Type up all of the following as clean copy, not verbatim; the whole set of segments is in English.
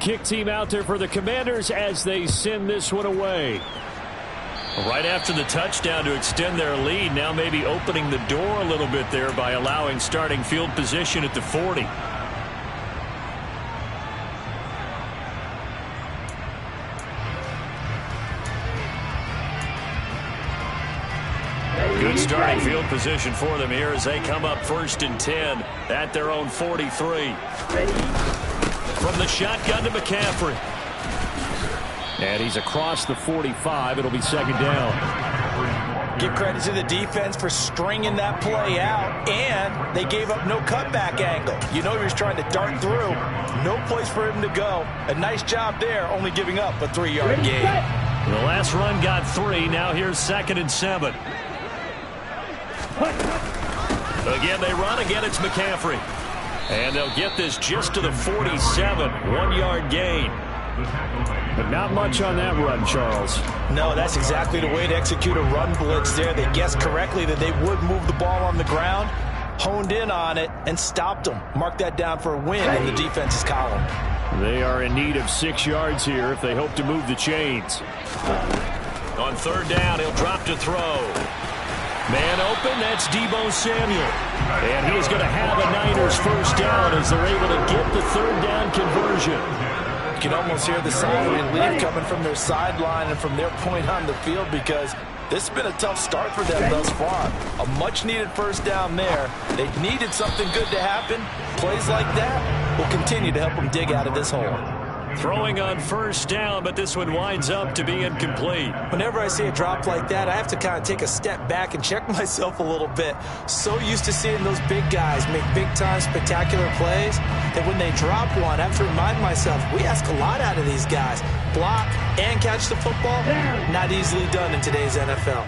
kick team out there for the Commanders as they send this one away. Right after the touchdown to extend their lead, now maybe opening the door a little bit there by allowing starting field position at the 40. Good starting field position for them here as they come up 1st and 10 at their own 43. From the shotgun to McCaffrey. And he's across the 45. It'll be 2nd down. Give credit to the defense for stringing that play out, and they gave up no cutback angle. You know he was trying to dart through. No place for him to go. A nice job there, only giving up a 3-yard gain. The last run got 3. Now here's 2nd and 7. Again, they run. Again, it's McCaffrey. And they'll get this just to the 47. 1-yard gain. But not much on that run, Charles. No, that's exactly the way to execute a run blitz there. They guessed correctly that they would move the ball on the ground, honed in on it, and stopped them. Mark that down for a win in the defense's column. They are in need of 6 yards here if they hope to move the chains. On 3rd down, he'll drop to throw. Man open, that's Deebo Samuel. And he's going to have a Niners 1st down as they're able to get the 3rd down conversion. You can almost hear the sigh of relief coming from their sideline and from their point on the field because this has been a tough start for them thus far. A much-needed 1st down there. They needed something good to happen. Plays like that will continue to help them dig out of this hole. Throwing on 1st down, but this one winds up to be incomplete. Whenever I see a drop like that, I have to kind of take a step back and check myself a little bit. So used to seeing those big guys make big-time spectacular plays that when they drop one, I have to remind myself, we ask a lot out of these guys. Block and catch the football, not easily done in today's NFL.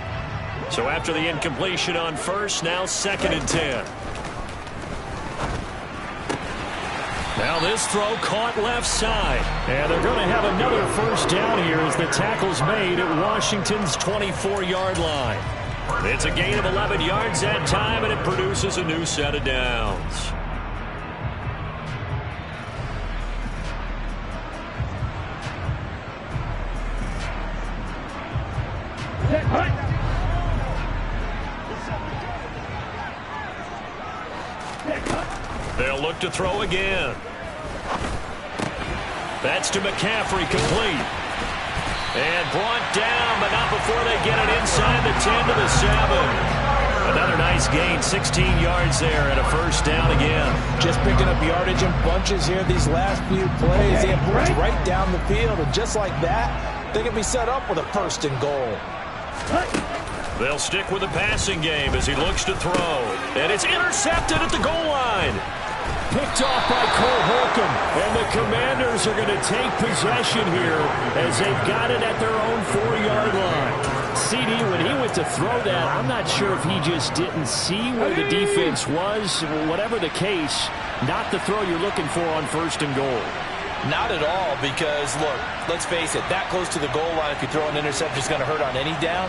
So after the incompletion on 1st, now 2nd and 10. Now this throw caught left side. And they're going to have another 1st down here as the tackle's made at Washington's 24-yard line. It's a gain of 11 yards that time, and it produces a new set of downs. They'll look to throw again. That's to McCaffrey, complete. And brought down, but not before they get it inside the 10 to the 7. Another nice gain, 16 yards there, and a 1st down again. Just picking up yardage in bunches here these last few plays. They have moved right down the field, and just like that, they can be set up with a 1st and goal. They'll stick with the passing game as he looks to throw. And it's intercepted at the goal line. Picked off by Cole Holcomb. And the Commanders are going to take possession here as they've got it at their own 4-yard line. CD, when he went to throw that, I'm not sure if he just didn't see where the defense was. Whatever the case, not the throw you're looking for on 1st and goal. Not at all, because, look, let's face it, that close to the goal line, if you throw an interception, is going to hurt on any down.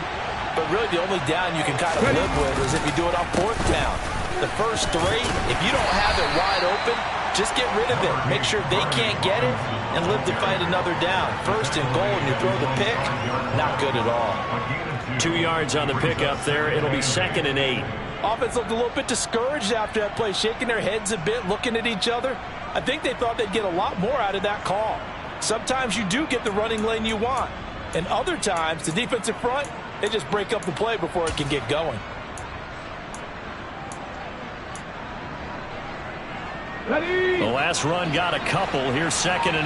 But really, the only down you can kind of live with is if you do it on 4th down. The first 3, if you don't have it wide open, just get rid of it. Make sure they can't get it and live to fight another down. 1st and goal, and you throw the pick, not good at all. 2 yards on the pickup there. It'll be 2nd and 8. Offense looked a little bit discouraged after that play, shaking their heads a bit, looking at each other. I think they thought they'd get a lot more out of that call. Sometimes you do get the running lane you want. And other times, the defensive front, they just break up the play before it can get going. Ready? The last run got a couple. Here's 2nd and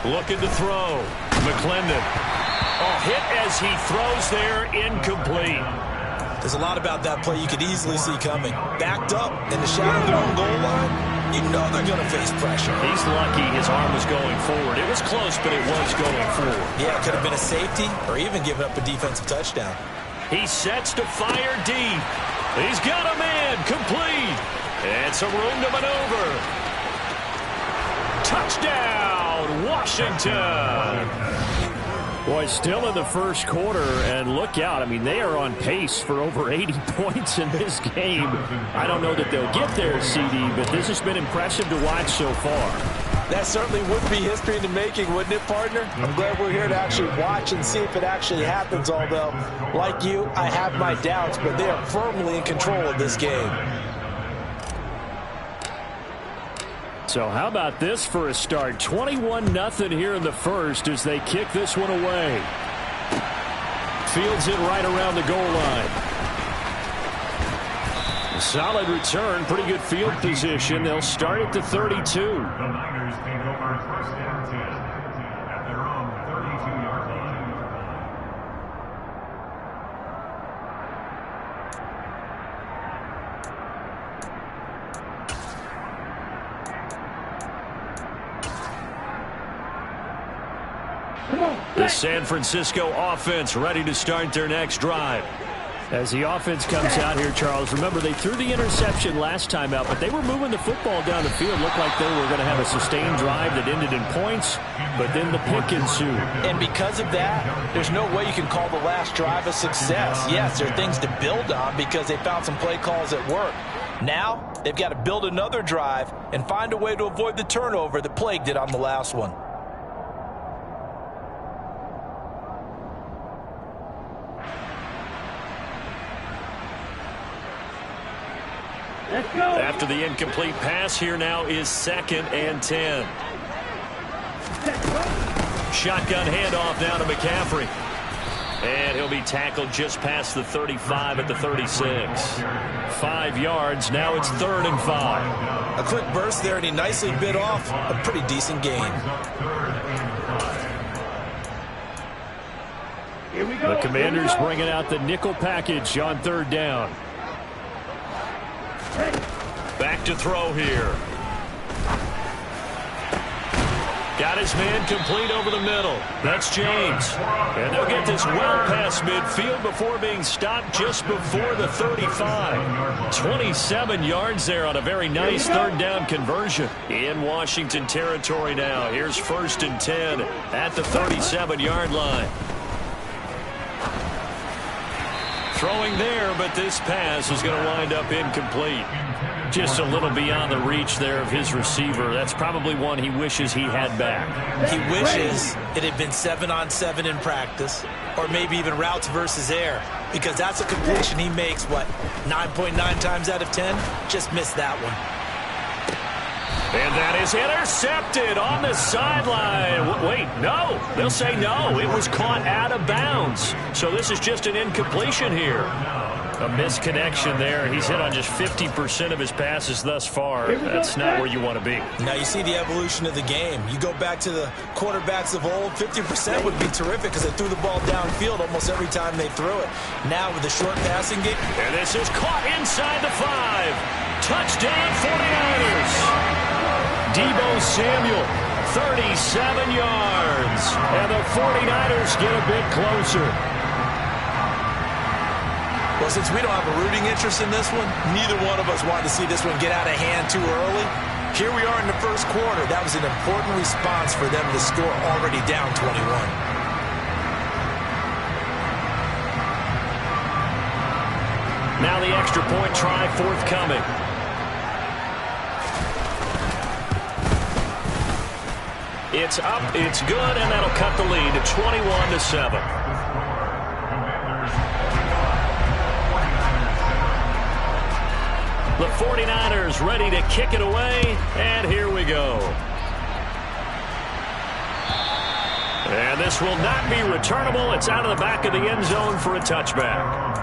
8. Looking to throw. McClendon. Oh, hit as he throws there, incomplete. There's a lot about that play you could easily see coming. Backed up in the shadow of their own goal line, you know they're going to face pressure. He's lucky his arm was going forward. It was close, but it was going forward. Yeah, it could have been a safety or even given up a defensive touchdown. He sets to fire deep. He's got a man, complete. And some room to maneuver. Touchdown, Washington. Boy, still in the first quarter, and look out. I mean, they are on pace for over 80 points in this game. I don't know that they'll get there, CD, but this has been impressive to watch so far. That certainly would be history in the making, wouldn't it, partner? I'm glad we're here to actually watch and see if it actually happens, although, like you, I have my doubts, but they are firmly in control of this game. So how about this for a start? 21-0 here in the first as they kick this one away. Fields it right around the goal line. A solid return, pretty good field position. They'll start at the 32. The Niners take over first and 10 at their own 32-yard line. The San Francisco offense ready to start their next drive. As the offense comes out here, Charles, remember they threw the interception last time out, but they were moving the football down the field. Looked like they were going to have a sustained drive that ended in points, but then the pick ensued. And because of that, there's no way you can call the last drive a success. Yes, there are things to build on because they found some play calls that work. Now, they've got to build another drive and find a way to avoid the turnover that plagued it on the last one. After the incomplete pass, here now is 2nd and 10. Shotgun handoff now to McCaffrey. And he'll be tackled just past the 35 at the 36. 5 yards. Now it's 3rd and 5. A quick burst there, and he nicely bit off a pretty decent gain. The Commanders bringing out the nickel package on 3rd down. Back to throw here. Got his man complete over the middle. That's James. And they'll get this well past midfield before being stopped just before the 35. 27 yards there on a very nice 3rd down conversion. In Washington territory now. Here's 1st and 10 at the 37-yard line. Throwing there, but this pass is going to wind up incomplete. Just a little beyond the reach there of his receiver. That's probably one he wishes he had back. He wishes it had been 7-on-7 in practice, or maybe even routes versus air, because that's a completion he makes, 9.9 times out of 10? Just missed that one. And that is intercepted on the sideline. Wait, no. They'll say no. It was caught out of bounds. So this is just an incompletion here. A misconnection there. He's hit on just 50% of his passes thus far. That's not where you want to be. Now you see the evolution of the game. You go back to the quarterbacks of old, 50% would be terrific because they threw the ball downfield almost every time they threw it. Now with the short passing game. And this is caught inside the 5. Touchdown 49ers. Deebo Samuel, 37 yards. And the 49ers get a bit closer. Well, since we don't have a rooting interest in this one, neither one of us wanted to see this one get out of hand too early. Here we are in the first quarter. That was an important response for them to score already down 21. Now the extra point try forthcoming. It's up, it's good, and that'll cut the lead to 21-7. The 49ers ready to kick it away, and here we go. And this will not be returnable. It's out of the back of the end zone for a touchback.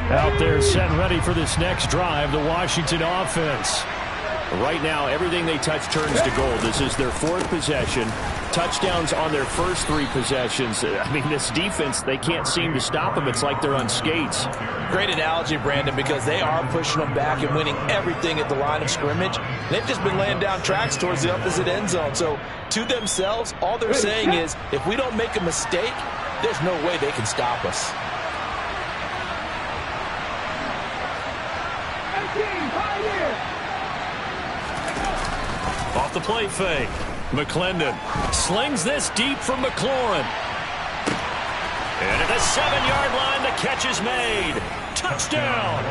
Out there set and ready for this next drive, the Washington offense. Right now, everything they touch turns to gold. This is their 4th possession. Touchdowns on their first 3 possessions. I mean, this defense, they can't seem to stop them. It's like they're on skates. Great analogy, Brandon, because they are pushing them back and winning everything at the line of scrimmage. They've just been laying down tracks towards the opposite end zone. So, to themselves, all they're saying is, if we don't make a mistake, there's no way they can stop us. Off the play fake. McClendon slings this deep from McLaurin. And at the 7-yard line, the catch is made. Touchdown.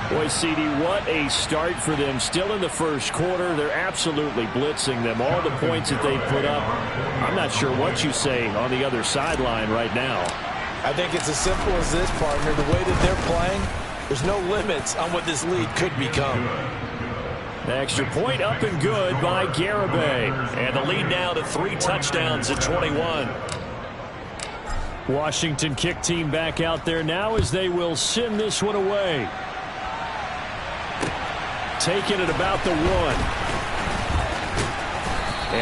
Boy, CD, what a start for them. Still in the first quarter. They're absolutely blitzing them. All the points that they put up, I'm not sure what you say on the other sideline right now. I think it's as simple as this, partner. The way that they're playing, there's no limits on what this lead could become. The extra point up and good by Garibay. And the lead now to 3 touchdowns at 21. Washington kick team back out there now as they will send this one away. Taking it about the 1.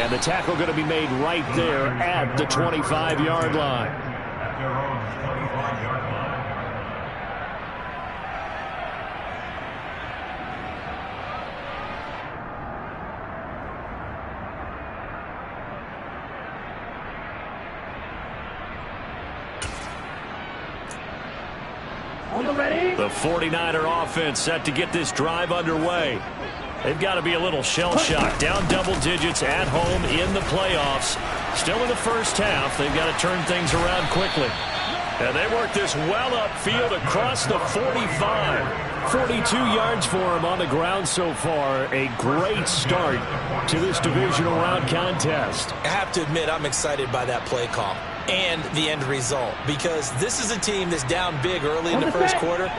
And the tackle going to be made right there at the 25-yard line. At their own 25-yard line. The 49er offense set to get this drive underway. They've got to be a little shell-shocked. Down double digits at home in the playoffs. Still in the first half. They've got to turn things around quickly. And they work this well upfield across the 45. 42 yards for him on the ground so far. A great start to this divisional round contest. I have to admit, I'm excited by that play call and the end result, because this is a team that's down big early in the first quarter,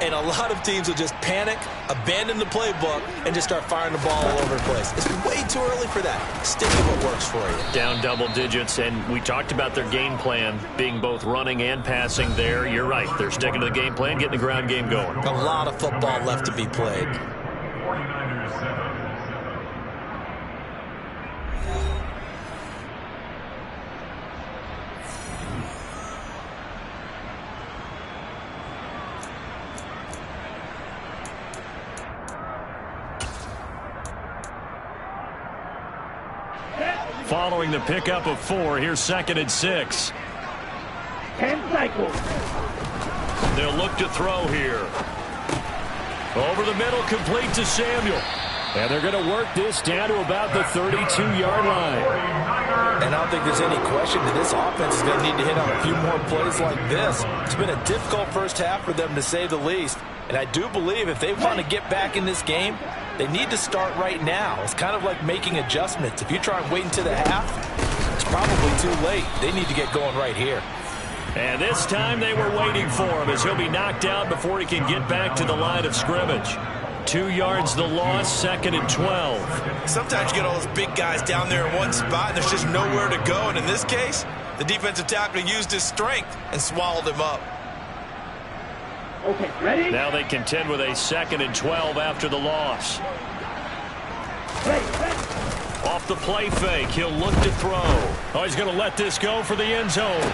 and a lot of teams will just panic, abandon the playbook, and just start firing the ball all over the place. It's way too early for that. Stick to what works for you. Down double digits, and we talked about their game plan being both running and passing there. You're right. They're sticking to the game plan, getting the ground game going. A lot of football left to be played. 49ers 7. Following the pickup of 4, here's 2nd and 6. 10 cycles. They'll look to throw here. Over the middle, complete to Samuel. And they're going to work this down to about the 32-yard line. And I don't think there's any question that this offense is going to need to hit on a few more plays like this. It's been a difficult first half for them, to say the least. And I do believe if they want to get back in this game, they need to start right now. It's kind of like making adjustments. If you try and wait until the half, it's probably too late. They need to get going right here. And this time they were waiting for him, as he'll be knocked out before he can get back to the line of scrimmage. 2 yards the loss, 2nd and 12. Sometimes you get all those big guys down there in one spot, and there's just nowhere to go. And in this case, the defensive tackle used his strength and swallowed him up. Okay, ready? Now they contend with a 2nd and 12 after the loss. Off the play fake, he'll look to throw. Oh, he's going to let this go for the end zone.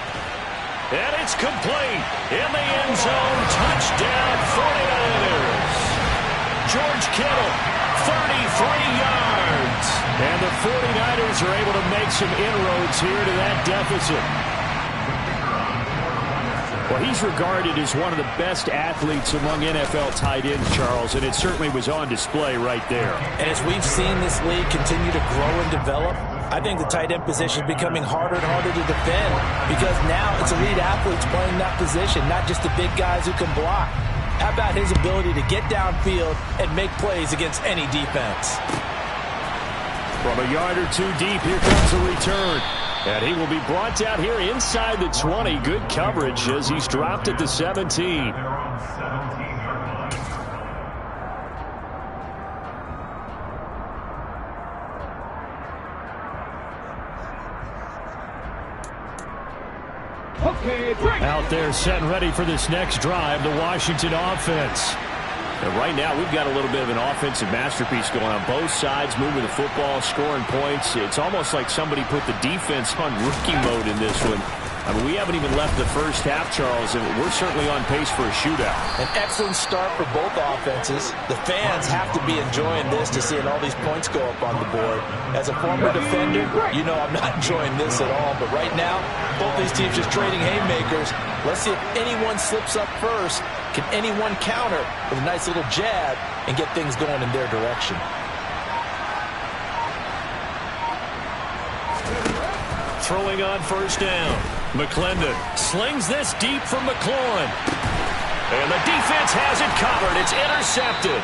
And it's complete. In the end zone, touchdown 49ers. George Kittle, 33 yards. And the 49ers are able to make some inroads here to that deficit. Well, he's regarded as one of the best athletes among NFL tight ends, Charles, and it certainly was on display right there. And as we've seen this league continue to grow and develop, I think the tight end position is becoming harder and harder to defend, because now it's elite athletes playing that position, not just the big guys who can block. How about his ability to get downfield and make plays against any defense? From a yard or two deep, here comes a return. And he will be brought down here inside the 20. Good coverage as he's dropped at the 17. They're on 17-yard line. Okay, break. Out there set and ready for this next drive, the Washington offense. And right now, we've got a little bit of an offensive masterpiece going on both sides, moving the football, scoring points. It's almost like somebody put the defense on rookie mode in this one. I mean, we haven't even left the first half, Charles, and we're certainly on pace for a shootout. An excellent start for both offenses. The fans have to be enjoying this to seeing all these points go up on the board. As a former defender, you know I'm not enjoying this at all. But right now, both these teams just trading haymakers. Let's see if anyone slips up first. Can anyone counter with a nice little jab and get things going in their direction? Throwing on first down. McClendon slings this deep from McLaurin. And the defense has it covered. It's intercepted.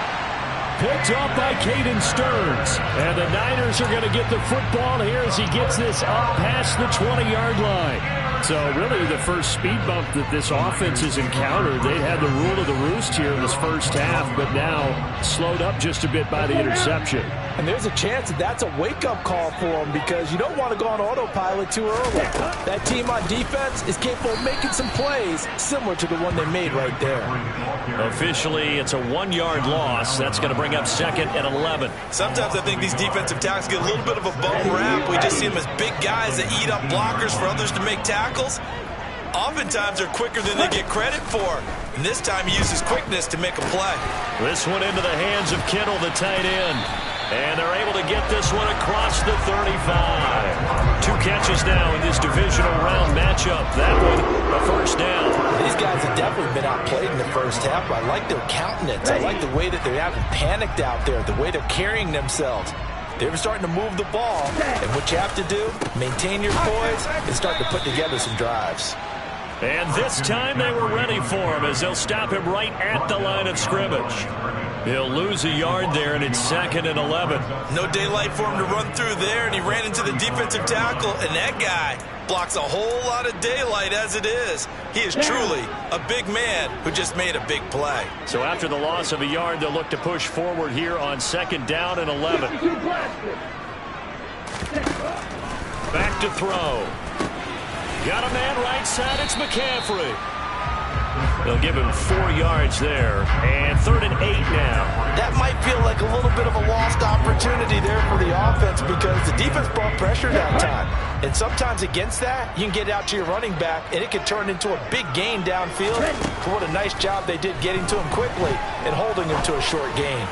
Picked off by Caden Stearns. And the Niners are going to get the football here as he gets this up past the 20-yard line. So really the first speed bump that this offense has encountered, they'd had the rule of the roost here in this first half, but now slowed up just a bit by the interception. And there's a chance that that's a wake-up call for them because you don't want to go on autopilot too early. That team on defense is capable of making some plays similar to the one they made right there. Officially, it's a 1-yard loss. That's going to bring up second and 11. Sometimes I think these defensive tackles get a little bit of a bum rap. We just see them as big guys that eat up blockers for others to make tackles. Oftentimes they're quicker than they get credit for. And this time he uses quickness to make a play. This one into the hands of Kittle, the tight end. And they're able to get this one across the 35. 2 catches now in this divisional round matchup. That one, a first down. These guys have definitely been outplayed in the first half. I like their countenance. I like the way that they haven't panicked out there, the way they're carrying themselves. They're starting to move the ball. And what you have to do, maintain your poise and start to put together some drives. And this time they were ready for him as they'll stop him right at the line of scrimmage. He'll lose a yard there, and it's second and 11. No daylight for him to run through there, and he ran into the defensive tackle, and that guy blocks a whole lot of daylight as it is. He is truly a big man who just made a big play. So after the loss of a yard, they'll look to push forward here on second down and 11. Back to throw. Got a man right side. It's McCaffrey. They'll give him 4 yards there. And 3rd and 8 now. That might feel like a little bit of a lost opportunity there for the offense because the defense brought pressure that time. And sometimes against that, you can get out to your running back, and it can turn into a big gain downfield. But what a nice job they did getting to him quickly and holding him to a short gain.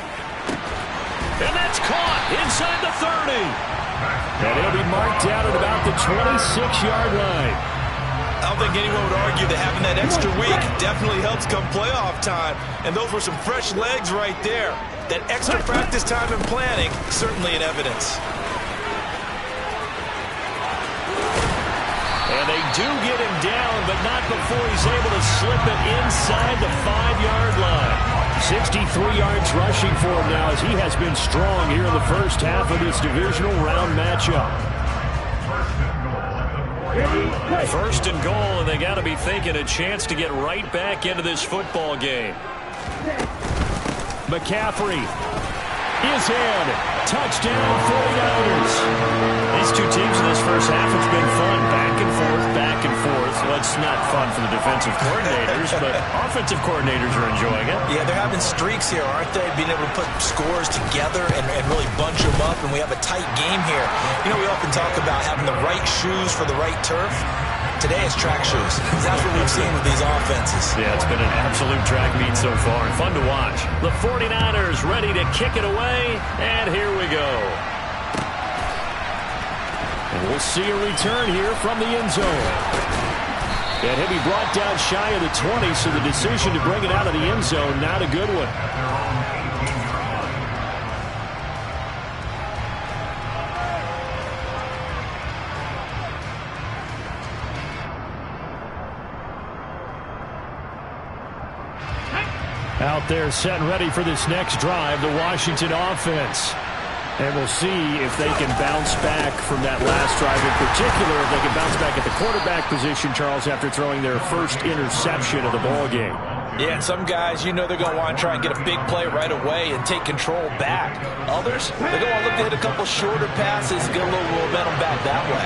And that's caught inside the 30. And it'll be marked down at about the 26-yard line. I don't think anyone would argue that having that extra week definitely helps come playoff time. And those were some fresh legs right there. That extra practice time and planning, certainly in evidence. And they do get him down, but not before he's able to slip it inside the 5-yard line. 63 yards rushing for him now as he has been strong here in the first half of this divisional round matchup. First and goal, and they got to be thinking a chance to get right back into this football game. McCaffrey is in. Touchdown 49ers. These two teams in this first half, it's been fun. Back and forth, back and forth. Well, it's not fun for the defensive coordinators, but offensive coordinators are enjoying it. Yeah, they're having streaks here, aren't they? Being able to put scores together and really bunch them up, and we have a tight game here. You know, we often talk about having the right shoes for the right turf. Today it's track shoes. That's what we've seen with these offenses. Yeah, it's been an absolute track meet so far and fun to watch. The 49ers ready to kick it away, and here we go. And we'll see a return here from the end zone. And he'll be brought down shy of the 20, so the decision to bring it out of the end zone, not a good one. Out there set and ready for this next drive, the Washington offense. And we'll see if they can bounce back from that last drive in particular, if they can bounce back at the quarterback position, Charles, after throwing their first interception of the ball game. Yeah, and some guys, you know they're going to want to try and get a big play right away and take control back. Others, they're going to look to hit a couple shorter passes, get a little momentum back that way.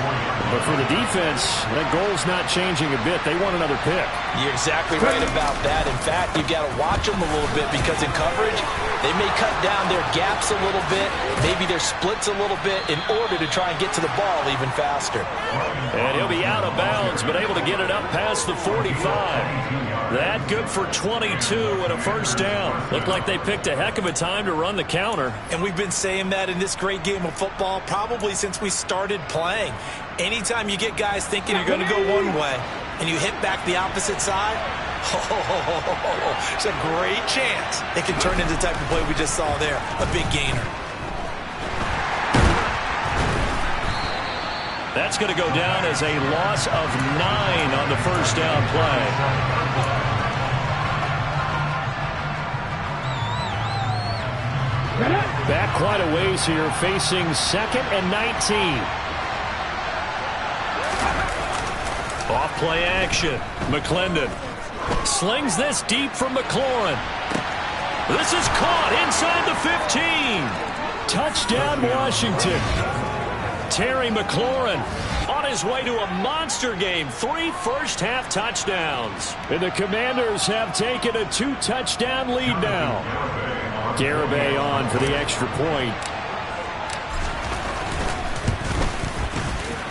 But for the defense, that goal's not changing a bit. They want another pick. You're exactly right about that. In fact, you've got to watch them a little bit because in coverage, they may cut down their gaps a little bit, maybe their splits a little bit in order to try and get to the ball even faster. And he'll be out of bounds, but able to get it up past the 45. That good for 22 and a first down. Looked like they picked a heck of a time to run the counter. And we've been saying that in this great game of football probably since we started playing. Anytime you get guys thinking you're going to go one way and you hit back the opposite side, it's a great chance it can turn into the type of play we just saw there, a big gainer. That's going to go down as a loss of 9 on the first down play. Back quite a ways here, facing 2nd and 19. Off play action. McClendon slings this deep from McLaurin. This is caught inside the 15. Touchdown, Washington. Terry McLaurin on his way to a monster game. 3 first-half touchdowns. And the Commanders have taken a 2-touchdown lead now. Garibay on for the extra point.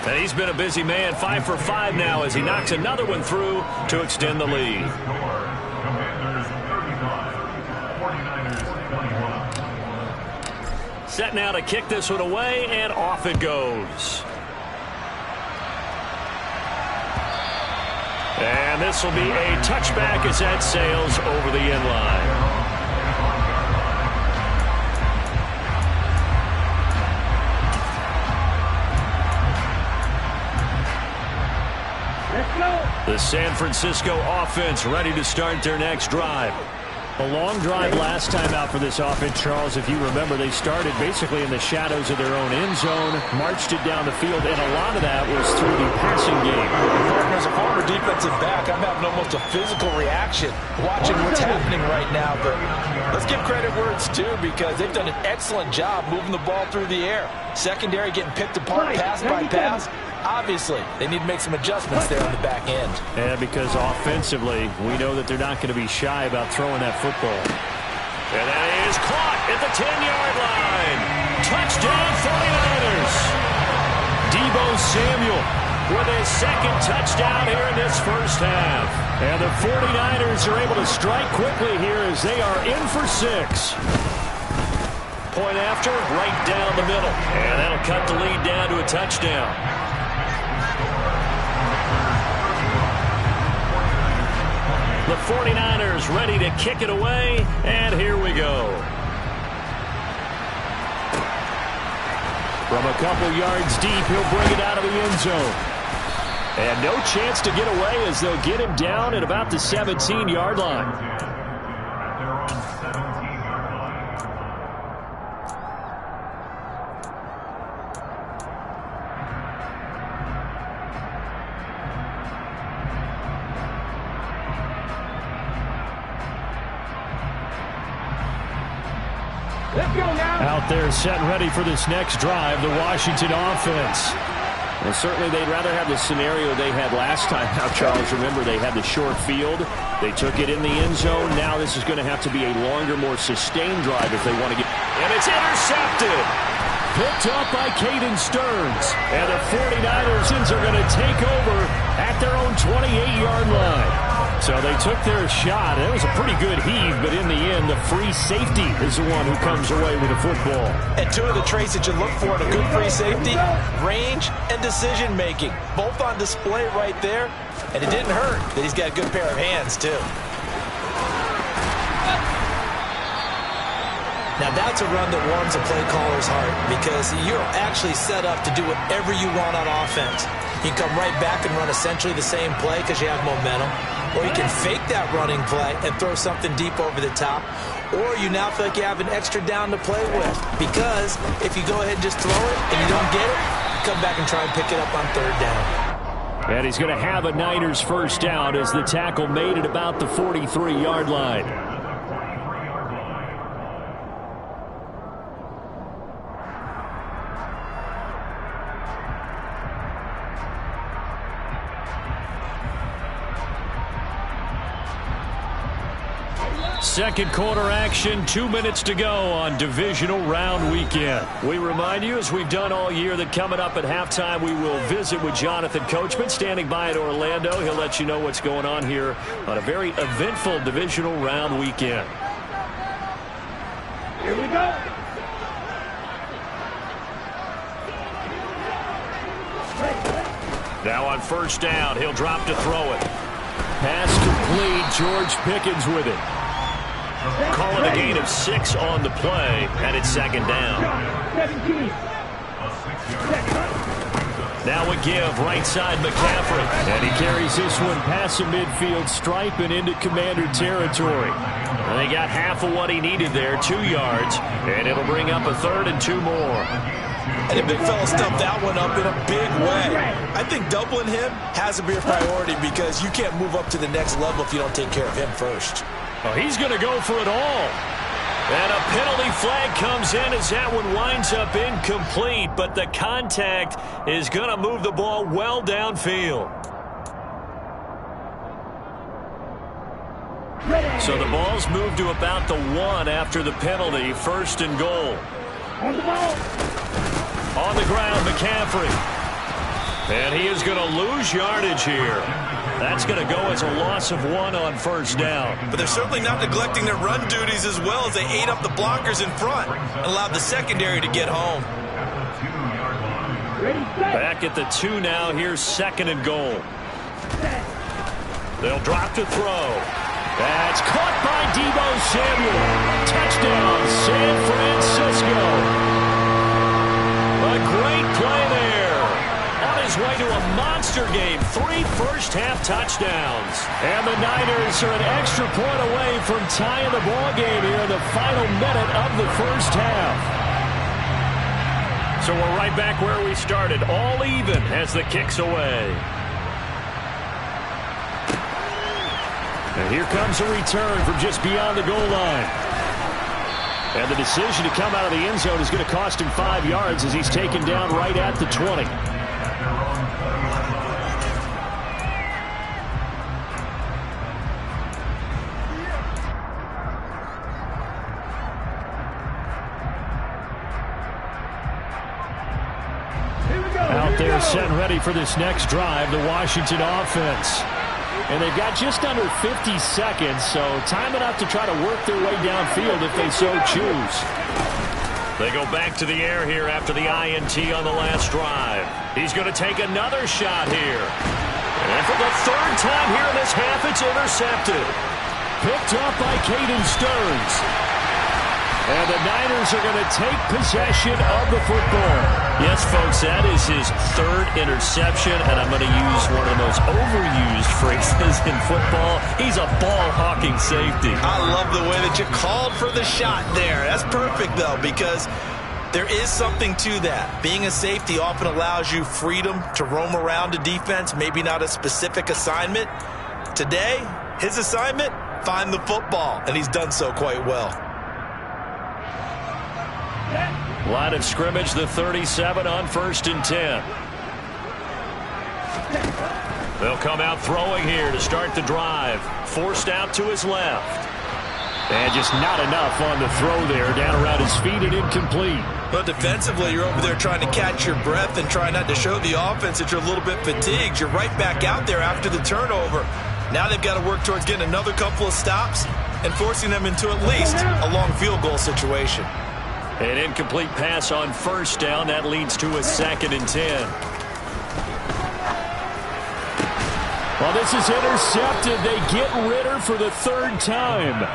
And he's been a busy man. 5 for 5 now as he knocks another one through to extend the lead. Commanders 35, 49ers 21. Set now to kick this one away, and off it goes. And this will be a touchback as that sails over the end line. The San Francisco offense ready to start their next drive. A long drive last time out for this offense, Charles. If you remember, they started basically in the shadows of their own end zone, marched it down the field, and a lot of that was through the passing game. As a former defensive back, I'm having almost a physical reaction watching what's happening right now. But let's give credit where it's due because they've done an excellent job moving the ball through the air. Secondary getting picked apart pass by pass. Obviously, they need to make some adjustments there on the back end. And because offensively, we know that they're not going to be shy about throwing that football. And that is caught at the 10-yard line. Touchdown, 49ers. Deebo Samuel with his second touchdown here in this first half. And the 49ers are able to strike quickly here as they are in for 6. Point after, right down the middle. And that'll cut the lead down to a touchdown. The 49ers ready to kick it away, and here we go. From a couple yards deep, he'll bring it out of the end zone. And no chance to get away as they'll get him down at about the 17-yard line. At their own 17-yard line. Let's go now. Out there set and ready for this next drive, the Washington offense. Well, certainly they'd rather have the scenario they had last time. Now, Charles, remember, they had the short field. They took it in the end zone. Now this is going to have to be a longer, more sustained drive if they want to get... And it's intercepted. Picked up by Caden Stearns. And the 49ers are going to take over at their own 28-yard line. So they took their shot. It was a pretty good heave, but in the end, the free safety is the one who comes away with the football. And two of the traits that you look for in a good free safety, range and decision-making, both on display right there. And it didn't hurt that he's got a good pair of hands, too. Now, that's a run that warms a play caller's heart because you're actually set up to do whatever you want on offense. You can come right back and run essentially the same play because you have momentum. Or you can fake that running play and throw something deep over the top. Or you now feel like you have an extra down to play with. Because if you go ahead and just throw it and you don't get it, come back and try and pick it up on third down. And he's going to have a Niners first down as the tackle made at about the 43-yard line. Second quarter action, 2 minutes to go on divisional round weekend. We remind you, as we've done all year, that coming up at halftime, we will visit with Jonathan Coachman standing by at Orlando. He'll let you know what's going on here on a very eventful divisional round weekend. Here we go. Now on first down, he'll drop to throw it. Pass complete, George Pickens with it. Calling a gain of 6 on the play, and it's second down. 17. Now a give, right side McCaffrey. And he carries this one past the midfield stripe and into Commander territory. And they got half of what he needed there, 2 yards, and it'll bring up a 3rd and 2 more. And the big fella stuffed that one up in a big way. I think doubling him has to be a priority because you can't move up to the next level if you don't take care of him first. Oh, he's going to go for it all. And a penalty flag comes in as that one winds up incomplete, but the contact is going to move the ball well downfield. So the ball's moved to about the 1 after the penalty, 1st and goal. On the ball. On the ground, McCaffrey. And he is going to lose yardage here. That's going to go as a loss of 1 on first down. But they're certainly not neglecting their run duties as well as they ate up the blockers in front and allowed the secondary to get home. Ready, set. Back at the 2 now. Here's 2nd and goal. They'll drop to throw. That's caught by Deebo Samuel. Touchdown, San Francisco. A great play there. On his way to a monster game. 3 first-half touchdowns. And the Niners are an extra point away from tying the ball game here in the final minute of the first half. So we're right back where we started. All even as the kick's away. And here comes a return from just beyond the goal line. And the decision to come out of the end zone is going to cost him 5 yards as he's taken down right at the 20. Out there set and ready for this next drive, the Washington offense. And they've got just under 50 seconds, so time enough to try to work their way downfield if they so choose. They go back to the air here after the INT on the last drive. He's going to take another shot here. And for the 3rd time here in this half, it's intercepted. Picked up by Caden Stearns. And the Niners are going to take possession of the football. Yes, folks, that is his 3rd interception, and I'm going to use one of the most overused phrases in football. He's a ball-hawking safety. I love the way that you called for the shot there. That's perfect, though, because there is something to that. Being a safety often allows you freedom to roam around a defense, maybe not a specific assignment. Today, his assignment, find the football, and he's done so quite well. Line of scrimmage, the 37 on 1st and 10. They'll come out throwing here to start the drive. Forced out to his left. And just not enough on the throw there. Down around his feet and incomplete. But defensively, you're over there trying to catch your breath and try not to show the offense that you're a little bit fatigued. You're right back out there after the turnover. Now they've got to work towards getting another couple of stops and forcing them into at least a long field goal situation. An incomplete pass on first down. That leads to a 2nd and 10. Well, this is intercepted. They get Ritter for the 3rd time.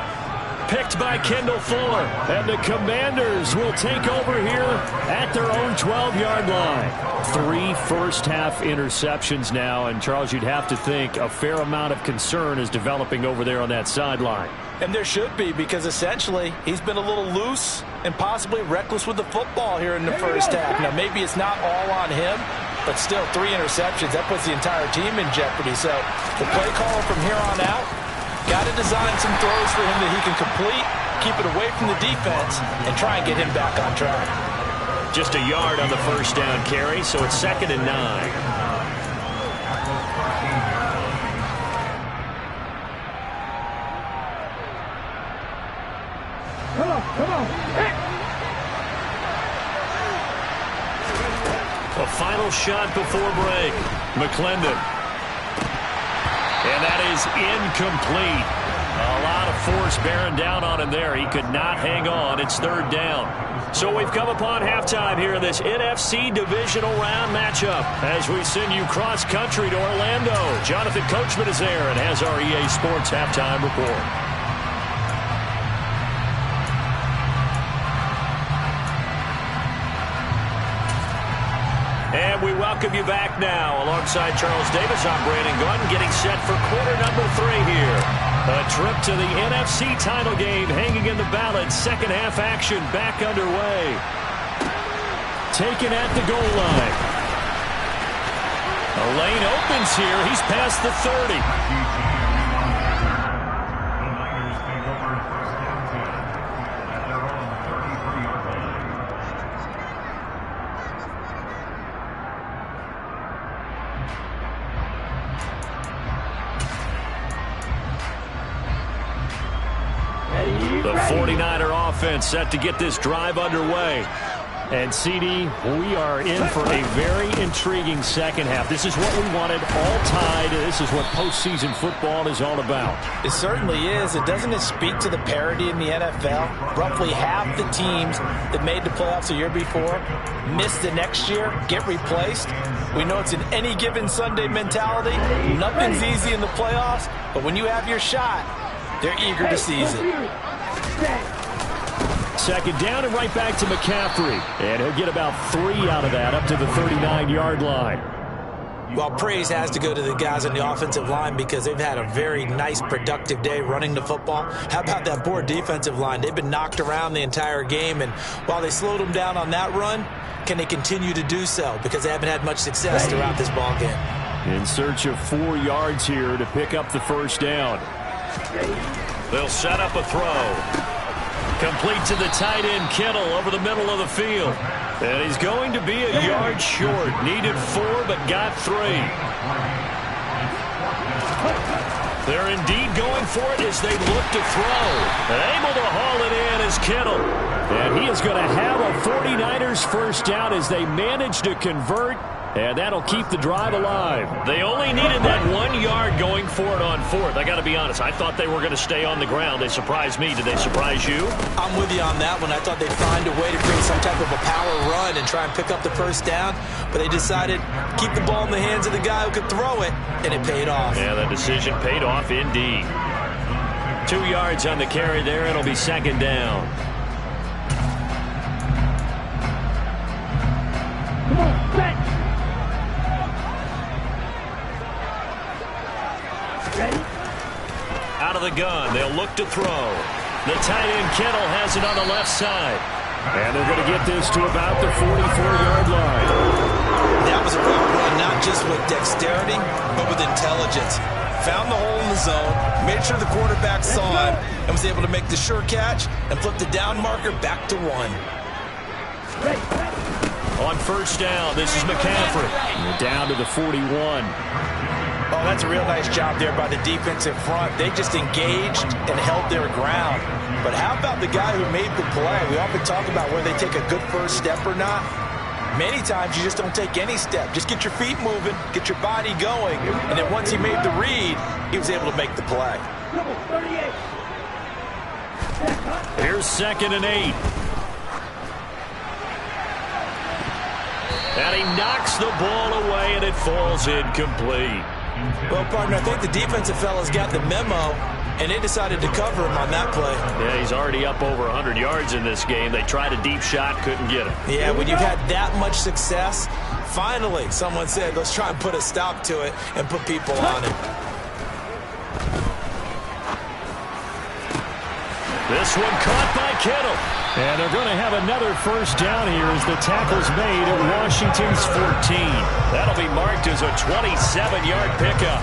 Picked by Kendall Fuller. And the Commanders will take over here at their own 12-yard line. 3 first-half interceptions now. And, Charles, you'd have to think a fair amount of concern is developing over there on that sideline. And there should be, because essentially he's been a little loose and possibly reckless with the football here in the first half. Now, maybe it's not all on him, but still 3 interceptions. That puts the entire team in jeopardy. So the play caller from here on out got to design some throws for him that he can complete, keep it away from the defense, and try and get him back on track. Just a yard on the first down carry, so it's 2nd and 9. Come on. A final shot before break. McClendon. And that is incomplete. A lot of force bearing down on him there. He could not hang on. It's 3rd down. So we've come upon halftime here in this NFC Divisional Round matchup as we send you cross-country to Orlando. Jonathan Coachman is there and has our EA Sports halftime report. And we welcome you back now. Alongside Charles Davis, I'm Brandon Gunn, getting set for quarter number 3 here. A trip to the NFC title game hanging in the balance. Second half action back underway. Taken at the goal line. A lane opens here. He's past the 30. The 49er offense set to get this drive underway. And, CD, we are in for a very intriguing second half. This is what we wanted, all tied. This is what postseason football is all about. It certainly is. Doesn't it speak to the parity in the NFL? Roughly half the teams that made the playoffs the year before miss the next year, get replaced. We know it's an any given Sunday mentality. Nothing's easy in the playoffs, but when you have your shot, they're eager to seize it. Second down and right back to McCaffrey. And he'll get about 3 out of that up to the 39-yard line. Well, praise has to go to the guys on the offensive line because they've had a very nice, productive day running the football. How about that poor defensive line? They've been knocked around the entire game, and while they slowed them down on that run, can they continue to do so? Because they haven't had much success throughout this ball game. In search of 4 yards here to pick up the first down. They'll set up a throw. Complete to the tight end, Kittle, over the middle of the field. And he's going to be a yard short. Needed 4, but got 3. They're indeed going for it as they look to throw. And able to haul it in is Kittle. And he is going to have a 49ers first down as they manage to convert. And that'll keep the drive alive. They only needed that 1 yard going for it on 4th. I got to be honest, I thought they were going to stay on the ground. They surprised me. Did they surprise you? I'm with you on that one. I thought they'd find a way to create some type of a power run and try and pick up the first down. But they decided keep the ball in the hands of the guy who could throw it, and it paid off. Yeah, the decision paid off indeed. 2 yards on the carry there. It'll be second down. Come on, set. Out of the gun, they'll look to throw. The tight end Kittle has it on the left side. And they're going to get this to about the 44-yard line. That was a route run, not just with dexterity, but with intelligence. Found the hole in the zone, made sure the quarterback saw him, and was able to make the sure catch and flip the down marker back to 1. On first down, this is McCaffrey. Down to the 41. Oh, that's a real nice job there by the defensive front. They just engaged and held their ground. But how about the guy who made the play? We often talk about whether they take a good first step or not. Many times you just don't take any step. Just get your feet moving, get your body going, and then once he made the read, he was able to make the play. Here's 2nd and 8. And he knocks the ball away, and it falls incomplete. Well, partner, I think the defensive fellas got the memo, and they decided to cover him on that play. Yeah, he's already up over 100 yards in this game. They tried a deep shot, couldn't get it. Yeah, when you've had that much success, finally someone said, let's try and put a stop to it and put people on it. This one caught by Kittle. And they're going to have another first down here as the tackle's made at Washington's 14. That'll be marked as a 27-yard pickup.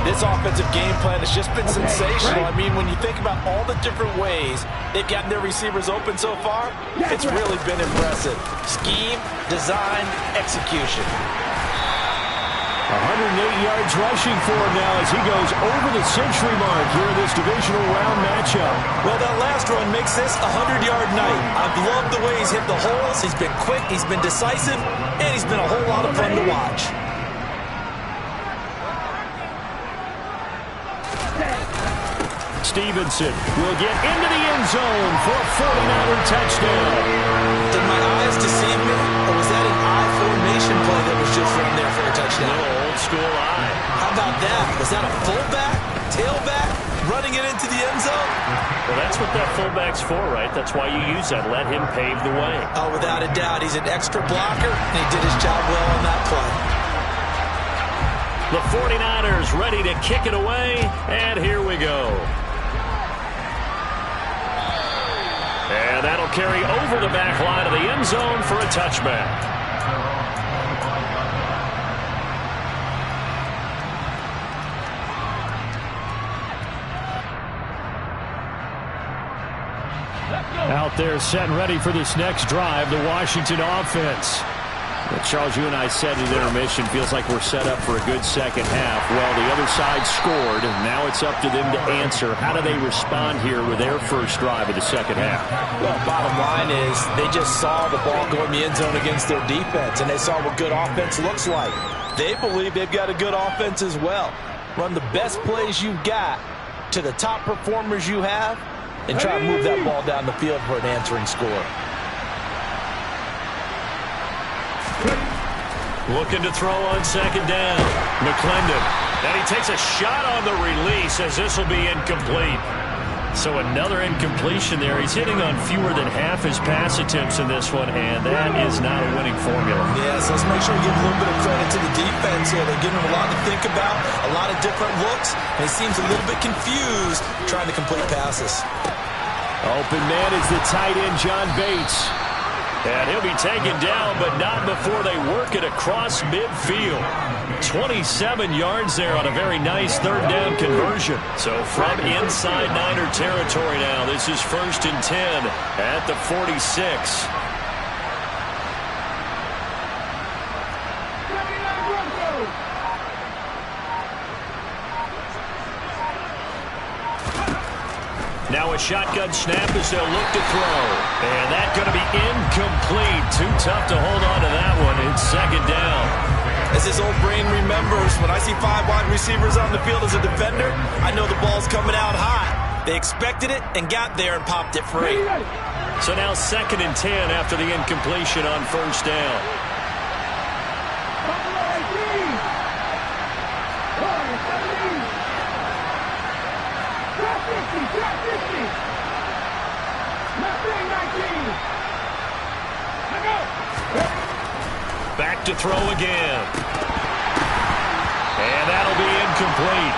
This offensive game plan has just been sensational. I mean, when you think about all the different ways they've gotten their receivers open so far, it's really been impressive. Scheme, design, execution. 108 yards rushing for him now as he goes over the century mark here in this divisional round matchup. Well, that last run makes this a 100-yard night. I've loved the way he's hit the holes. He's been quick, he's been decisive, and he's been a whole lot of fun to watch. Stevenson will get into the end zone for a 49er touchdown. Did my eyes deceive me, or was that an eye formation play that was just run there for a touchdown? No, old school eye. How about that? Was that a fullback, tailback, running it into the end zone? Well, that's what that fullback's for, right? That's why you use that. Let him pave the way. Oh, without a doubt. He's an extra blocker, and he did his job well on that play. The 49ers ready to kick it away, and here we go. And that'll carry over the back line of the end zone for a touchback. Out there set and ready for this next drive, the Washington offense. Well, Charles, you and I said at intermission, feels like we're set up for a good second half. Well, the other side scored, and now it's up to them to answer. How do they respond here with their first drive of the second half? Well, bottom line is they just saw the ball go in the end zone against their defense, and they saw what good offense looks like. They believe they've got a good offense as well. Run the best plays you've got to the top performers you have, and try to move that ball down the field for an answering score. Looking to throw on second down. McClendon. And he takes a shot on the release as this will be incomplete. So another incompletion there. He's hitting on fewer than half his pass attempts in this one, and that is not a winning formula. Yes, let's make sure we give a little bit of credit to the defense here. They're giving him a lot to think about, a lot of different looks, and he seems a little bit confused trying to complete passes. Open man is the tight end, John Bates. And he'll be taken down, but not before they work it across midfield. 27 yards there on a very nice third down conversion. So from inside Niner territory now, this is 1st and 10 at the 46. Now a shotgun snap as they'll look to throw. And that's going to be incomplete. Too tough to hold on to that one. It's second down. As his old brain remembers, when I see 5 wide receivers on the field as a defender, I know the ball's coming out high. They expected it and got there and popped it free. So now 2nd and 10 after the incompletion on first down. Back to throw again. And that'll be incomplete.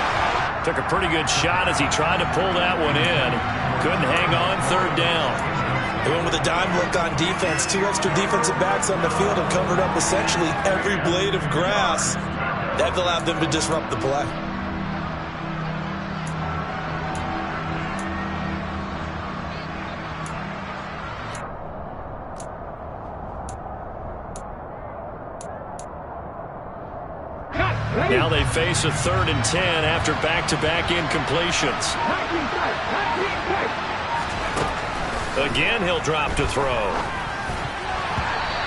Took a pretty good shot as he tried to pull that one in. Couldn't hang on, third down. They went with a dime look on defense. 2 extra defensive backs on the field and covered up essentially every blade of grass. That allowed them to disrupt the play. Now they face a 3rd and 10 after back-to-back incompletions. Again, he'll drop to throw.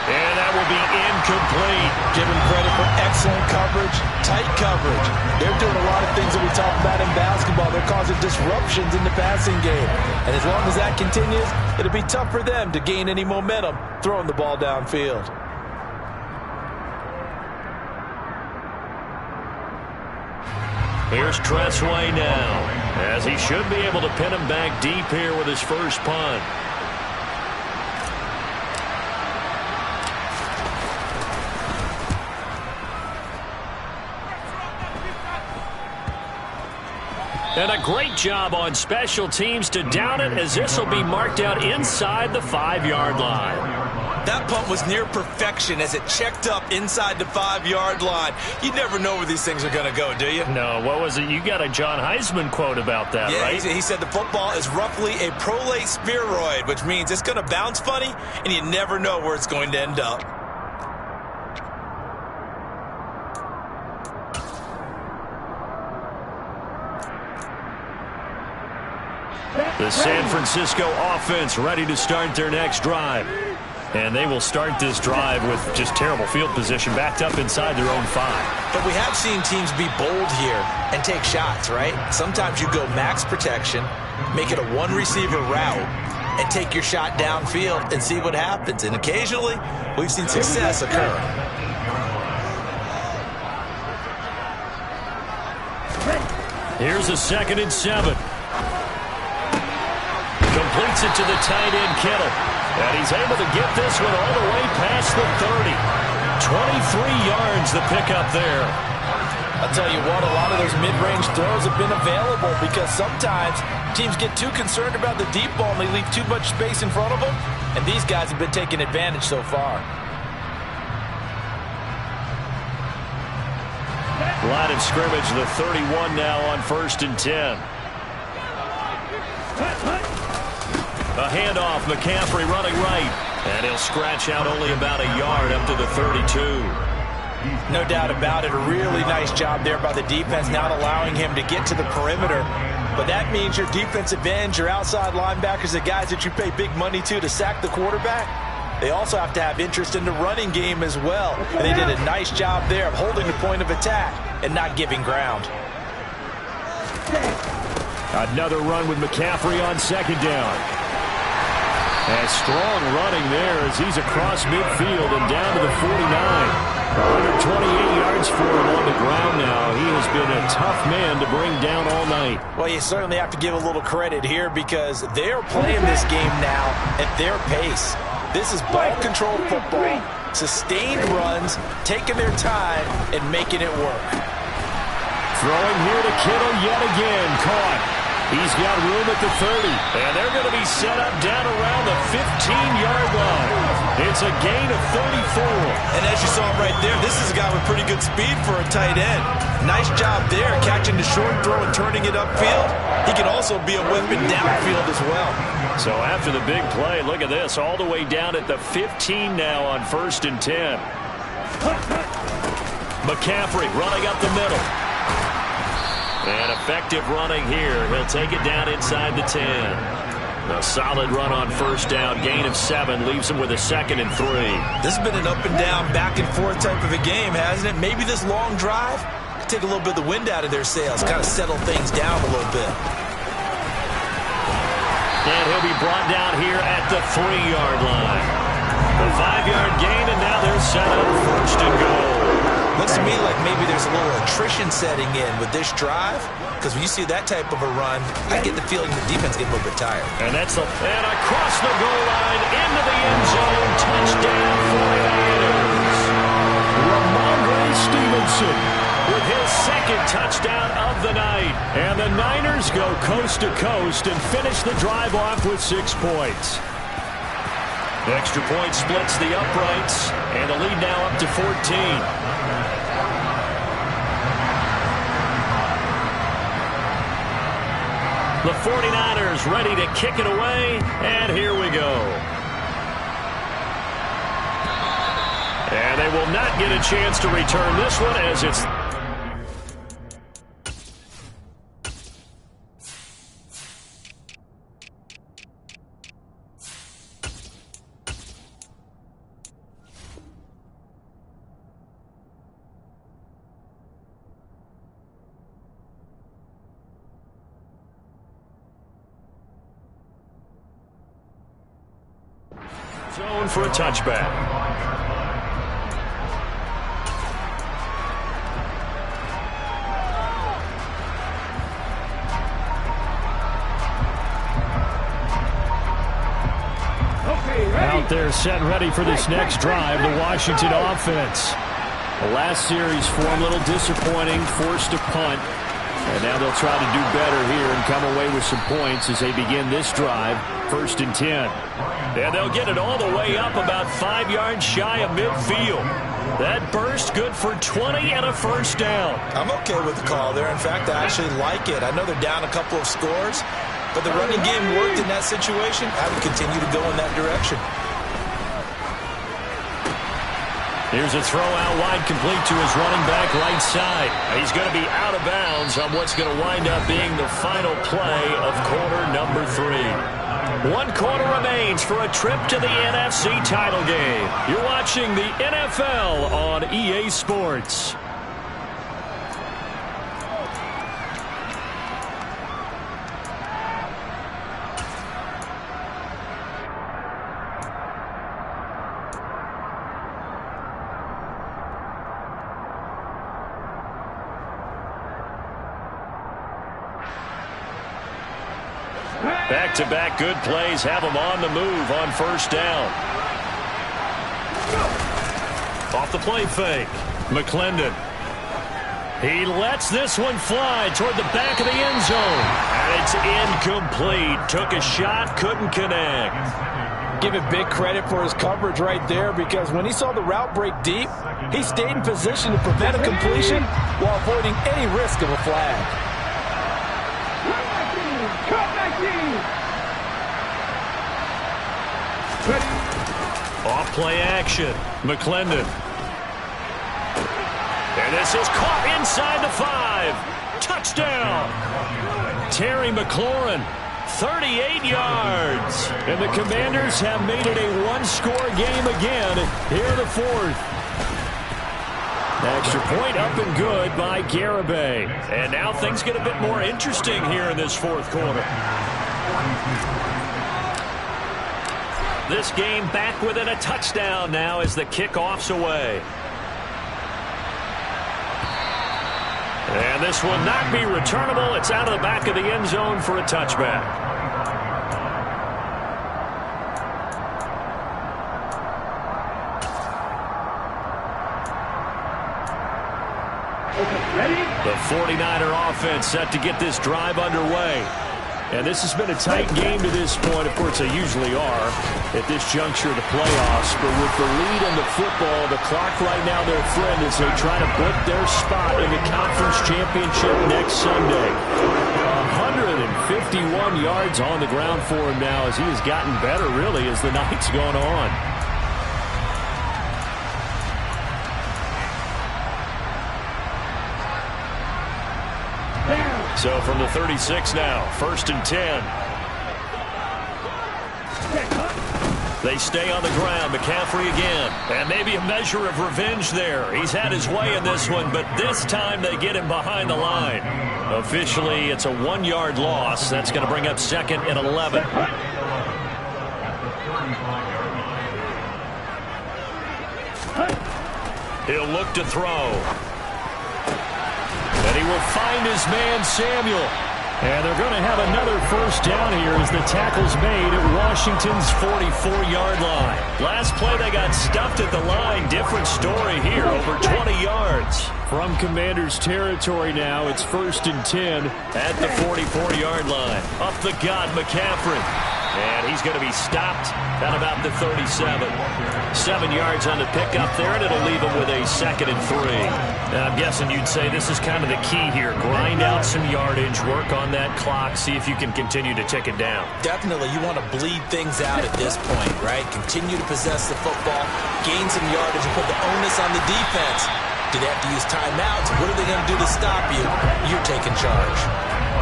And that will be incomplete. Give him credit for excellent coverage, tight coverage. They're doing a lot of things that we talk about in basketball. They're causing disruptions in the passing game. And as long as that continues, it'll be tough for them to gain any momentum throwing the ball downfield. Here's Tressway now, as he should be able to pin him back deep here with his first punt. And a great job on special teams to down it, as this will be marked out inside the 5-yard line. That punt was near perfection as it checked up inside the 5-yard line. You never know where these things are going to go, do you? No, what was it? You got a John Heisman quote about that, right? He said the football is roughly a prolate spheroid, which means it's going to bounce funny, and you never know where it's going to end up. The San Francisco offense ready to start their next drive. And they will start this drive with just terrible field position, backed up inside their own 5. But we have seen teams be bold here and take shots, right? Sometimes you go max protection, make it a one-receiver route, and take your shot downfield and see what happens. And occasionally, we've seen success occur. Here's a 2nd and 7. Completes it to the tight end, Kittle. And he's able to get this one all the way past the 30. 23 yards the pickup there. I'll tell you what, a lot of those mid-range throws have been available because sometimes teams get too concerned about the deep ball and they leave too much space in front of them. And these guys have been taking advantage so far. Line of scrimmage, the 31 now on 1st and 10. A handoff, McCaffrey running right. And he'll scratch out only about a yard up to the 32. No doubt about it. A really nice job there by the defense, not allowing him to get to the perimeter. But that means your defensive ends, your outside linebackers, the guys that you pay big money to sack the quarterback, they also have to have interest in the running game as well. And they did a nice job there of holding the point of attack and not giving ground. Another run with McCaffrey on 2nd down. And strong running there as he's across midfield and down to the 49. 128 yards for him on the ground now. He has been a tough man to bring down all night. Well, you certainly have to give a little credit here because they're playing this game now at their pace. This is ball-controlled football, sustained runs, taking their time, and making it work. Throwing here to Kittle yet again. Caught. He's got room at the 30. And they're going to be set up down around the 15-yard line. It's a gain of 34. And as you saw right there, this is a guy with pretty good speed for a tight end. Nice job there, catching the short throw and turning it upfield. He can also be a weapon downfield as well. So after the big play, look at this, all the way down at the 15 now on 1st and 10. McCaffrey running up the middle. And effective running here. He'll take it down inside the 10. A solid run on 1st down. Gain of 7 leaves him with a 2nd and 3. This has been an up and down, back and forth type of a game, hasn't it? Maybe this long drive could take a little bit of the wind out of their sails, kind of settle things down a little bit. And he'll be brought down here at the 3-yard line. The 5-yard gain, and now they're set up 1st and goal. Looks to me like maybe there's a little attrition setting in with this drive, because when you see that type of a run, I get the feeling the defense gets a little bit tired. And that's and across the goal line into the end zone, touchdown 49ers. Ramondre Stevenson with his 2nd touchdown of the night. And the Niners go coast to coast and finish the drive off with 6 points. The extra point splits the uprights, and the lead now up to 14. The 49ers ready to kick it away, and here we go. And they will not get a chance to return this one as it's... zone for a touchback. Out there set and ready for this next drive, the Washington offense. The last series form a little disappointing, forced to punt. And now they'll try to do better here and come away with some points as they begin this drive. 1st and 10. And they'll get it all the way up about 5 yards shy of midfield. That burst good for 20 and a first down. I'm okay with the call there. In fact, I actually like it. I know they're down a couple of scores, but the running game worked in that situation. I would continue to go in that direction. Here's a throw out wide, complete to his running back right side. He's going to be out of bounds on what's going to wind up being the final play of quarter number 3. 1 quarter remains for a trip to the NFC title game. You're watching the NFL on EA Sports. Back-to-back good plays have them on the move on first down. Off the play fake. McClendon. He lets this one fly toward the back of the end zone. And it's incomplete. Took a shot, couldn't connect. Give it big credit for his coverage right there, because when he saw the route break deep, he stayed in position to prevent a completion while avoiding any risk of a flag. Off play action. McClendon. And this is caught inside the 5. Touchdown. Terry McLaurin, 38 yards. And the Commanders have made it a 1-score game again here in the 4th. Extra point up and good by Garibay. And now things get a bit more interesting here in this 4th quarter. This game back within a touchdown now as the kickoff's away. And this will not be returnable. It's out of the back of the end zone for a touchback. The 49er offense set to get this drive underway. And this has been a tight game to this point. Of course, they usually are at this juncture of the playoffs. But with the lead in the football, the clock right now their friend as they try to book their spot in the conference championship next Sunday. 151 yards on the ground for him now as he has gotten better, really, as the night's gone on. So from the 36 now, 1st and 10. They stay on the ground. McCaffrey again. And maybe a measure of revenge there. He's had his way in this one, but this time they get him behind the line. Officially, it's a 1-yard loss. That's going to bring up 2nd and 11. He'll look to throw. And he will find his man, Samuel. And they're going to have another first down here as the tackle's made at Washington's 44-yard line. Last play, they got stuffed at the line. Different story here, over 20 yards. From Commanders territory now, it's 1st and 10. At the 44-yard line. Up the gut, McCaffrey. And he's going to be stopped at about the 37. 7 yards on the pickup there, and it'll leave him with a 2nd and 3. Now, I'm guessing you'd say this is kind of the key here. Grind out some yardage, work on that clock, see if you can continue to tick it down. Definitely, you want to bleed things out at this point, right? Continue to possess the football, gain some yardage, and put the onus on the defense. Do they have to use timeouts? What are they going to do to stop you? You're taking charge.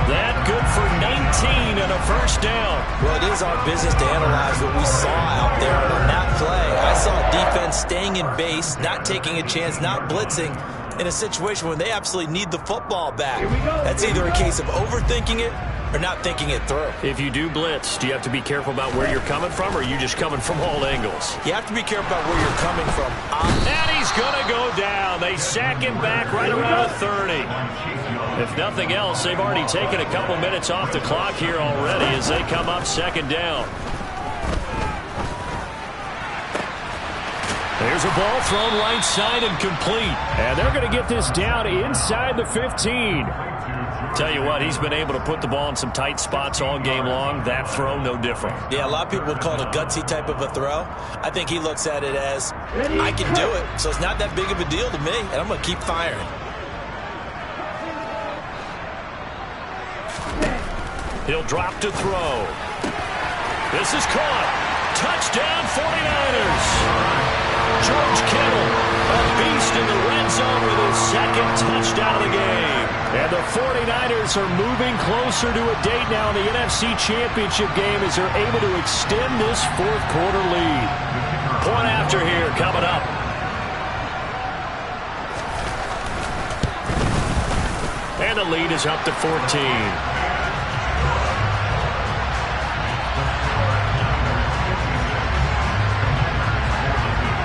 That good for 19 and a first down. Well, it is our business to analyze what we saw out there. And on that play, I saw defense staying in base, not taking a chance, not blitzing in a situation when they absolutely need the football back. That's either a case of overthinking it or not thinking it through. If you do blitz, do you have to be careful about where you're coming from, or are you just coming from all angles? You have to be careful about where you're coming from. And he's going to go down. They sack him back right around the 30. If nothing else, they've already taken a couple minutes off the clock here already as they come up 2nd down. There's a ball thrown right side and complete. And they're going to get this down inside the 15. Tell you what, he's been able to put the ball in some tight spots all game long. That throw, no different. Yeah, a lot of people would call it a gutsy type of a throw. I think he looks at it as, I can do it, so it's not that big of a deal to me, and I'm going to keep firing. He'll drop to throw. This is caught. Touchdown 49ers. George Kittle, a beast in the red zone with his second touchdown of the game. And the 49ers are moving closer to a date now in the NFC Championship game as they're able to extend this fourth quarter lead. Point after here coming up. And the lead is up to 14.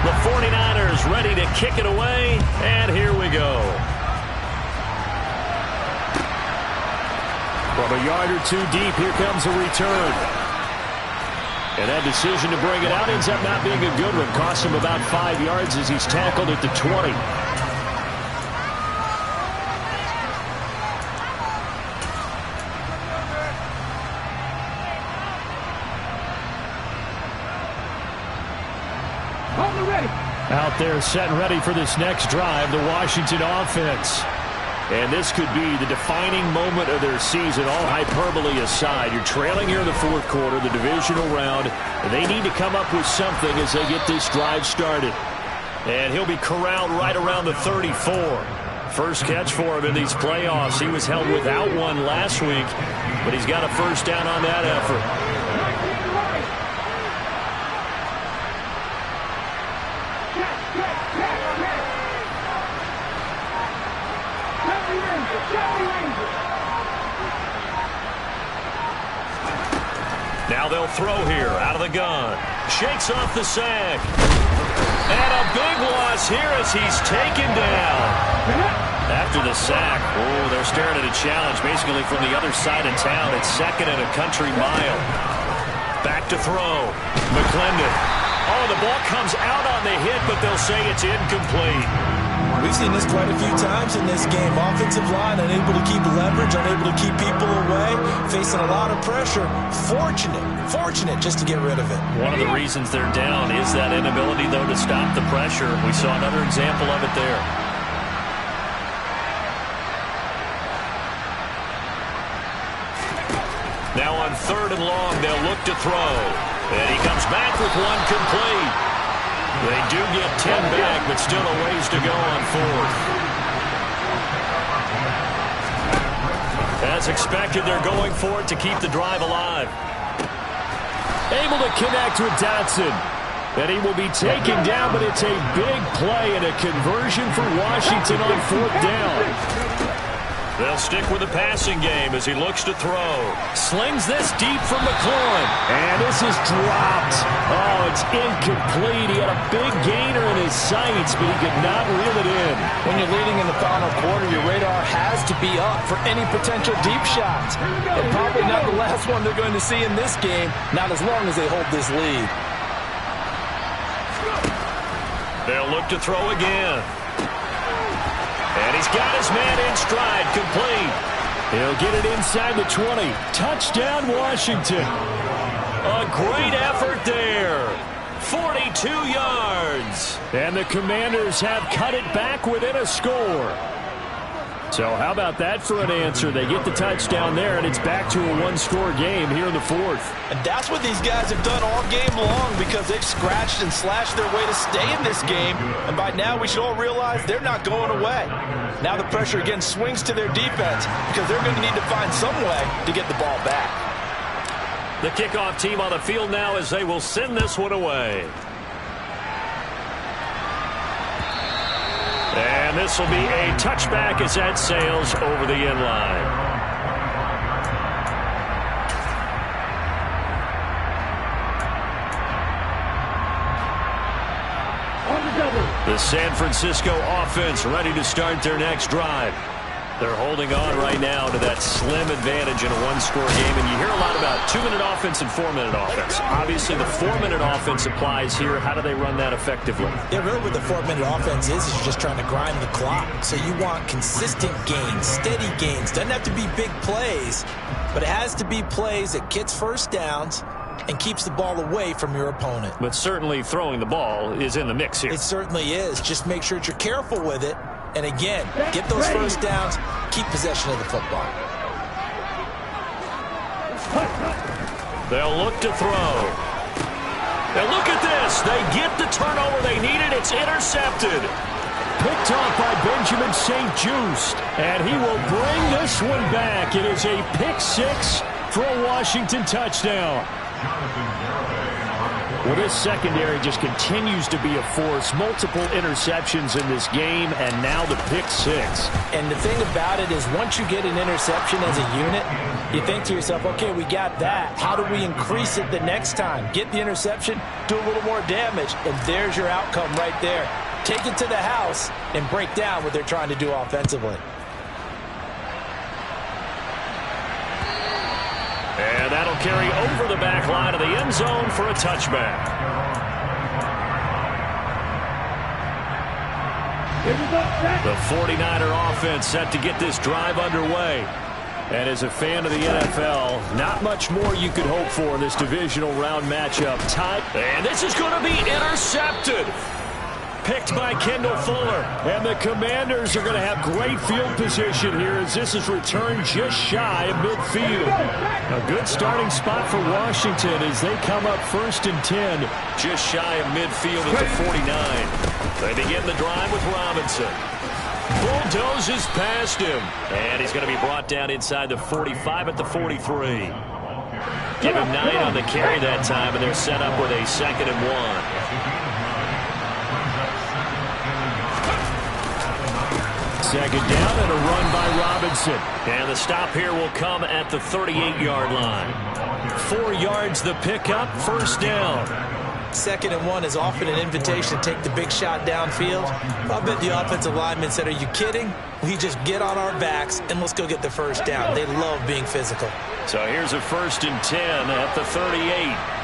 The 49ers ready to kick it away, and here we go. From a yard or two deep, here comes a return. And that decision to bring it out ends up not being a good one. Costs him about 5 yards as he's tackled at the 20. Out there set and ready for this next drive, the Washington offense. And this could be the defining moment of their season, all hyperbole aside. You're trailing here in the fourth quarter, the divisional round. They need to come up with something as they get this drive started. And he'll be corralled right around the 34. First catch for him in these playoffs. He was held without one last week, but he's got a first down on that effort. Now they'll throw here out of the gun. Shakes off the sack. And a big loss here as he's taken down. After the sack, they're staring at a challenge basically from the other side of town. It's second and a country mile. Back to throw. McClendon. Oh, the ball comes out on the hit, but they'll say it's incomplete. We've seen this quite a few times in this game. Offensive line unable to keep leverage, unable to keep people away, facing a lot of pressure. Fortunate just to get rid of it. One of the reasons they're down is that inability, though, to stop the pressure. We saw another example of it there. Now on third and long, they'll look to throw. And he comes back with one complete. They do get 10 back, but still a ways to go on fourth. As expected, they're going for it to keep the drive alive. Able to connect with Dotson. And he will be taken down, but it's a big play and a conversion for Washington on fourth down. They'll stick with the passing game as he looks to throw. Slings this deep from McLaurin. And this is dropped. Oh, it's incomplete. He had a big gainer in his sights, but he could not reel it in. When you're leading in the final quarter, your radar has to be up for any potential deep shots. And probably not the last one they're going to see in this game, not as long as they hold this lead. They'll look to throw again. And he's got his man in stride, complete. He'll get it inside the 20. Touchdown, Washington. A great effort there. 42 yards. And the Commanders have cut it back within a score. So how about that for an answer? They get the touchdown there, and it's back to a one-score game here in the fourth. And that's what these guys have done all game long because they've scratched and slashed their way to stay in this game. And by now, we should all realize they're not going away. Now the pressure again swings to their defense because they're going to need to find some way to get the ball back. The kickoff team on the field now as they will send this one away. And this will be a touchback as that sails over the end line. The San Francisco offense ready to start their next drive. They're holding on right now to that slim advantage in a one-score game, and you hear a lot about 2-minute offense and 4-minute offense. Obviously, the 4-minute offense applies here. How do they run that effectively? Yeah, really what the 4-minute offense is you're just trying to grind the clock. So you want consistent gains, steady gains. Doesn't have to be big plays, but it has to be plays that gets first downs and keeps the ball away from your opponent. But certainly throwing the ball is in the mix here. It certainly is. Just make sure that you're careful with it. And again, get those first downs, keep possession of the football. They'll look to throw. And look at this. They get the turnover they needed. It's intercepted. Picked off by Benjamin St-Juste. And he will bring this one back. It is a pick six for a Washington touchdown. Well, this secondary just continues to be a force. Multiple interceptions in this game, and now the pick six. And the thing about it is once you get an interception as a unit, you think to yourself, okay, we got that. How do we increase it the next time? Get the interception, do a little more damage, and there's your outcome right there. Take it to the house and break down what they're trying to do offensively. And that'll carry over the back line of the end zone for a touchback. The 49er offense set to get this drive underway. And as a fan of the NFL, not much more you could hope for in this divisional round matchup. And this is going to be intercepted. Picked by Kendall Fuller. And the Commanders are going to have great field position here as this is returned just shy of midfield. A good starting spot for Washington as they come up 1st and 10. Just shy of midfield at the 49. They begin the drive with Robinson. Bulldozes past him. And he's going to be brought down inside the 45 at the 43. Give him 9 on the carry that time, and they're set up with a 2nd and 1. Second down and a run by Robinson. And the stop here will come at the 38-yard line. 4 yards the pickup, 1st down. 2nd and 1 is often an invitation to take the big shot downfield. I bet the offensive lineman said, are you kidding? We just get on our backs and let's go get the 1st down. They love being physical. So here's a 1st and 10 at the 38.